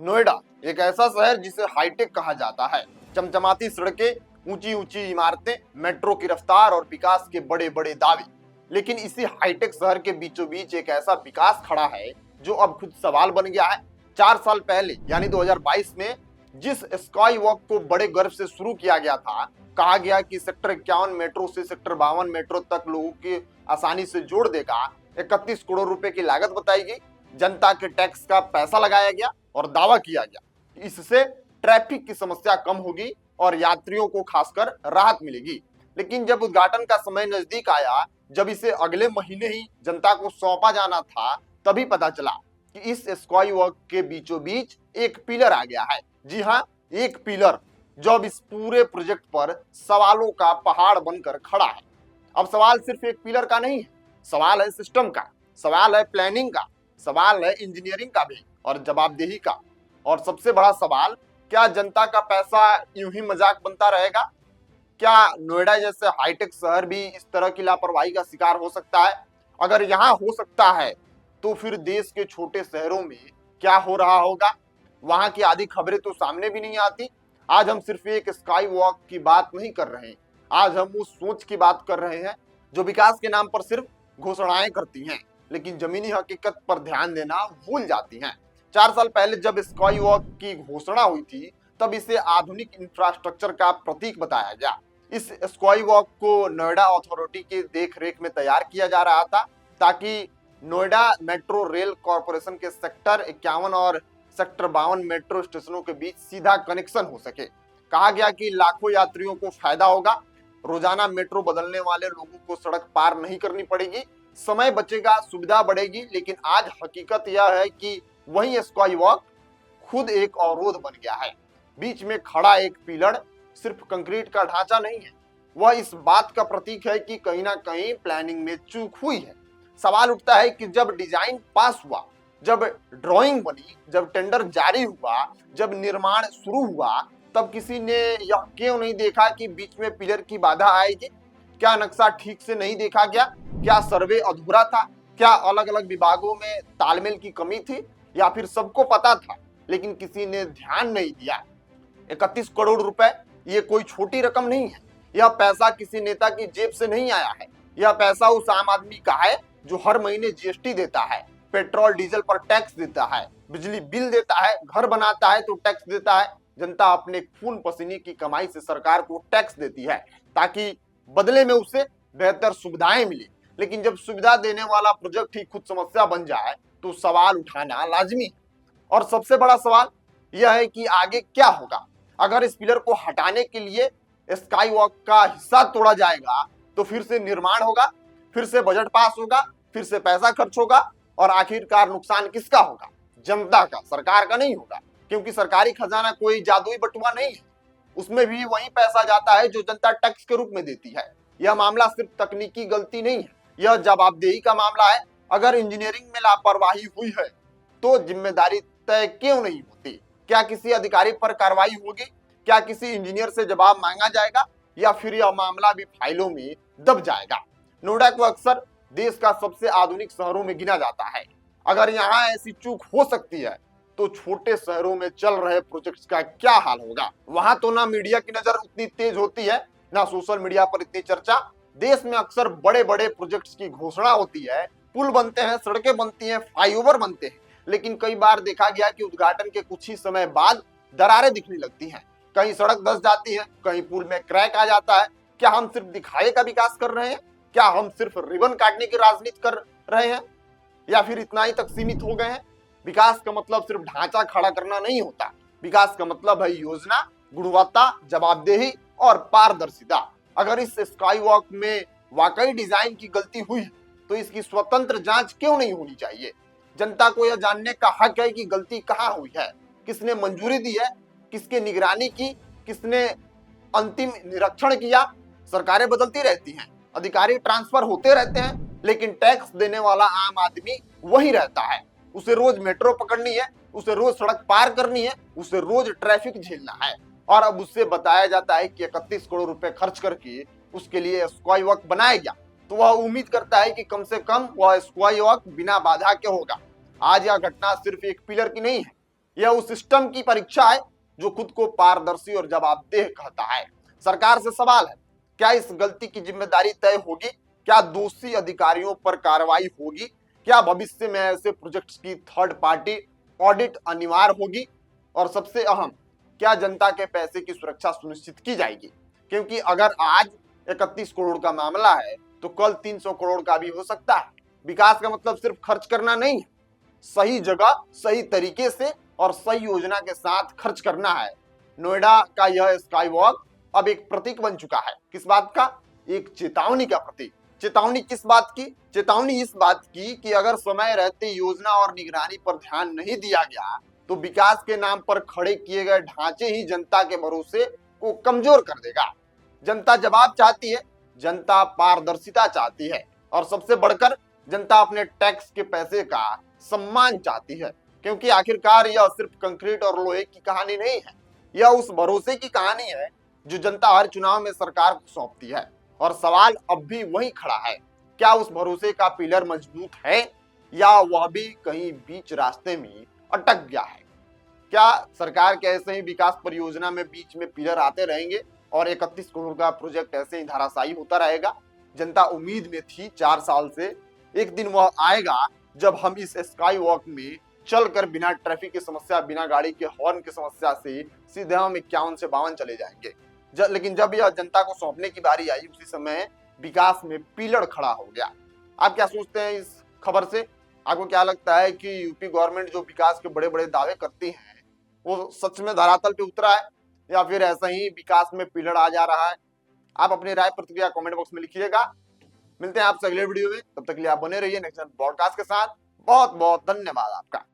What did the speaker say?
नोएडा एक ऐसा शहर जिसे हाईटेक कहा जाता है। चमचमाती सड़कें, ऊंची ऊंची इमारतें, मेट्रो की रफ्तार और विकास के बड़े बड़े दावे। लेकिन इसी हाईटेक शहर के बीचों बीच एक ऐसा विकास खड़ा है जो अब खुद सवाल बन गया है। 4 साल पहले यानी 2022 में जिस स्काई वॉक को बड़े गर्व से शुरू किया गया था, कहा गया कि सेक्टर 51 मेट्रो से सेक्टर 52 मेट्रो तक लोगों की आसानी से जोड़ देगा। 31 करोड़ रुपए की लागत बताई गई, जनता के टैक्स का पैसा लगाया गया और दावा किया गया कि इससे ट्रैफिक की समस्या कम होगी और यात्रियों को खासकर राहत मिलेगी। लेकिन जब उद्घाटन का समय नजदीक आया, जब इसे अगले महीने ही जनता को सौंपा जाना था, तभी पता चला कि इस स्काई वॉक के बीचों बीच एक पिलर आ गया है। जी हाँ, एक पिलर जो अब इस पूरे प्रोजेक्ट पर सवालों का पहाड़ बनकर खड़ा है। अब सवाल सिर्फ एक पिलर का नहीं है, सवाल है सिस्टम का, सवाल है प्लानिंग का, सवाल है इंजीनियरिंग का भी और जवाबदेही का। और सबसे बड़ा सवाल, क्या जनता का पैसा यूं ही मजाक बनता रहेगा? क्या नोएडा जैसे हाईटेक शहर भी इस तरह की लापरवाही का शिकार हो सकता है? अगर यहाँ हो सकता है तो फिर देश के छोटे शहरों में क्या हो रहा होगा? वहां की आधी खबरें तो सामने भी नहीं आती। आज हम सिर्फ एक स्काई वॉक की बात नहीं कर रहे हैं, आज हम उस सोच की बात कर रहे हैं जो विकास के नाम पर सिर्फ घोषणाएं करती हैं लेकिन जमीनी हकीकत पर ध्यान देना भूल जाती हैं। 4 साल पहले जब स्काई वॉक की घोषणा हुई थी, तब इसे आधुनिक इंफ्रास्ट्रक्चर का प्रतीक बताया गया। इस स्काई वॉक को नोएडा अथॉरिटी की देखरेख में तैयार किया जा रहा था ताकि नोएडा मेट्रो रेल कॉरपोरेशन के सेक्टर 51 और सेक्टर 52 मेट्रो स्टेशनों के बीच सीधा कनेक्शन हो सके। कहा गया कि लाखों यात्रियों को फायदा होगा, रोजाना मेट्रो बदलने वाले लोगों को सड़क पार नहीं करनी पड़ेगी, समय बचेगा, सुविधा बढ़ेगी। लेकिन आज हकीकत यह है कि वही स्काई वॉक खुद एक अवरोध बन गया है। बीच में खड़ा एक पिलर सिर्फ कंक्रीट का ढांचा नहीं है, वह इस बात का प्रतीक है कि कहीं ना कहीं प्लानिंग में चूक हुई है। सवाल उठता है कि जब डिजाइन पास हुआ, जब ड्राइंग बनी, जब टेंडर जारी हुआ, जब निर्माण शुरू हुआ, तब किसी ने यह क्यों नहीं देखा कि बीच में पिलर की बाधा आएगी? क्या नक्शा ठीक से नहीं देखा गया? क्या सर्वे अधूरा था? क्या अलग अलग विभागों में तालमेल की कमी थी? या फिर सबको पता था लेकिन किसी ने ध्यान नहीं दिया? 31 करोड़ रुपए ये कोई छोटी रकम नहीं है। यह पैसा किसी नेता की जेब से नहीं आया है, यह पैसा उस आम आदमी का है जो हर महीने जीएसटी देता है, पेट्रोल डीजल पर टैक्स देता है, बिजली बिल देता है, घर बनाता है तो टैक्स देता है। जनता अपने खून पसीने की कमाई से सरकार को टैक्स देती है ताकि बदले में उसे बेहतर सुविधाएं मिले। लेकिन जब सुविधा देने वाला प्रोजेक्ट ही खुद समस्या बन जाए तो सवाल उठाना लाजमी है। और सबसे बड़ा सवाल यह है कि आगे क्या होगा? अगर इस पिलर को हटाने के लिए स्काई वॉक का हिस्सा तोड़ा जाएगा तो फिर से निर्माण होगा, फिर से बजट पास होगा, फिर से पैसा खर्च होगा और आखिरकार नुकसान किसका होगा? जनता का, सरकार का नहीं होगा। क्योंकि सरकारी खजाना कोई जादुई बटुआ नहीं है, उसमें भी वही पैसा जाता है जो जनता टैक्स के रूप में देती है। यह मामला सिर्फ तकनीकी गलती नहीं है, यह जवाबदेही का मामला है। अगर इंजीनियरिंग में लापरवाही हुई है तो जिम्मेदारी तय क्यों नहीं होती? क्या किसी अधिकारी पर कार्रवाई होगी? क्या किसी इंजीनियर से जवाब मांगा जाएगा या फिर यह मामला भी फाइलों में दब जाएगा? नोएडा को अक्सर देश का सबसे आधुनिक शहरों में गिना जाता है। अगर यहाँ ऐसी चूक हो सकती है तो छोटे शहरों में चल रहे प्रोजेक्ट्स का क्या हाल होगा? वहां तो ना मीडिया की नजर उतनी तेज होती है, ना सोशल मीडिया पर इतनी चर्चा। देश में अक्सर बड़े बड़े प्रोजेक्ट्स की घोषणा होती है, पुल बनते हैं, सड़कें बनती हैं, फ्लाईओवर बनते हैं, लेकिन कई बार देखा गया कि उद्घाटन के कुछ ही समय बाद दरारें दिखने लगती हैं। कहीं सड़क धंस जाती है, कहीं पुल में क्रैक आ जाता है। क्या हम सिर्फ दिखावे का विकास कर रहे हैं? क्या हम सिर्फ रिबन काटने की राजनीति कर रहे हैं या फिर इतना ही तक सीमित हो गए हैं? विकास का मतलब सिर्फ ढांचा खड़ा करना नहीं होता, विकास का मतलब है योजना, गुणवत्ता, जवाबदेही और पारदर्शिता। अगर इस स्काई वॉक में वाकई डिजाइन की गलती हुई है तो इसकी स्वतंत्र जांच क्यों नहीं होनी चाहिए? जनता को यह जानने का हक है कि गलती कहाँ हुई है, किसने मंजूरी दी है, किसके निगरानी की, किसने अंतिम निरीक्षण किया। सरकारें बदलती रहती हैं, अधिकारी ट्रांसफर होते रहते हैं, लेकिन टैक्स देने वाला आम आदमी वही रहता है। उसे रोज मेट्रो पकड़नी है, उसे रोज सड़क पार करनी है, उसे रोज ट्रैफिक झेलना है। और अब उससे बताया जाता है कि 31 करोड़ रुपए खर्च करके उसके लिए स्काई वॉक बनाया गया, तो वह उम्मीद करता है कि कम से कम वह स्काई वॉक बिना बाधा के होगा। आज यह घटना सिर्फ एक पिलर की नहीं है, यह उस सिस्टम की परीक्षा है जो खुद को पारदर्शी और जवाबदेह कहता है। सरकार से सवाल है, क्या इस गलती की जिम्मेदारी तय होगी? क्या दोषी अधिकारियों पर कार्रवाई होगी? क्या भविष्य में ऐसे प्रोजेक्ट्स की थर्ड पार्टी ऑडिट अनिवार्य होगी? और सबसे अहम, क्या जनता के पैसे की सुरक्षा सुनिश्चित की जाएगी? क्योंकि अगर आज 31 करोड़ का मामला है तो कल 300 करोड़ का भी हो सकता है। विकास का मतलब सिर्फ खर्च करना नहीं है, सही जगह, सही तरीके से और सही योजना के साथ खर्च करना है। नोएडा का यह स्काई वॉक अब एक प्रतीक बन चुका है। किस बात का? एक चेतावनी का प्रतीक। चेतावनी किस बात की? चेतावनी इस बात की कि अगर समय रहते योजना और निगरानी पर ध्यान नहीं दिया गया तो विकास के नाम पर खड़े किए गए ढांचे ही जनता के भरोसे को कमजोर कर देगा। जनता जवाब चाहती है, जनता पारदर्शिता चाहती है और सबसे बढ़कर जनता अपने टैक्स के पैसे का सम्मान चाहती है। क्योंकि आखिरकार यह सिर्फ कंक्रीट और लोहे की कहानी नहीं है, यह उस भरोसे की कहानी है जो जनता हर चुनाव में सरकार को सौंपती है। और सवाल अब भी वही खड़ा है, क्या उस भरोसे का पिलर मजबूत है या वह भी कहीं बीच रास्ते में अटक गया है? क्या सरकार के ऐसे ही विकास परियोजना में बीच में पिलर आते रहेंगे और 31 करोड़ का प्रोजेक्ट ऐसे ही धराशायी होता रहेगा? जनता उम्मीद में थी 4 साल से, एक दिन वह आएगा जब हम इस स्काई वॉक में चलकर बिना ट्रैफिक की समस्या, बिना गाड़ी के हॉर्न की समस्या से सीधे हम 51 से 52 चले जाएंगे। लेकिन जब यह जनता को सौंपने की बारी आई, उसी समय विकास में पिलर खड़ा हो गया। आप क्या सोचते हैं इस खबर से? आपको क्या लगता है कि यूपी गवर्नमेंट जो विकास के बड़े बड़े दावे करती है वो सच में धरातल पे उतरा है या फिर ऐसा ही विकास में पिलर आ जा रहा है? आप अपनी राय प्रतिक्रिया कमेंट बॉक्स में लिखिएगा। मिलते हैं आपसे अगले वीडियो में, तब तक के लिए आप बने रहिए नेक्स्ट पॉडकास्ट के साथ। बहुत बहुत धन्यवाद आपका।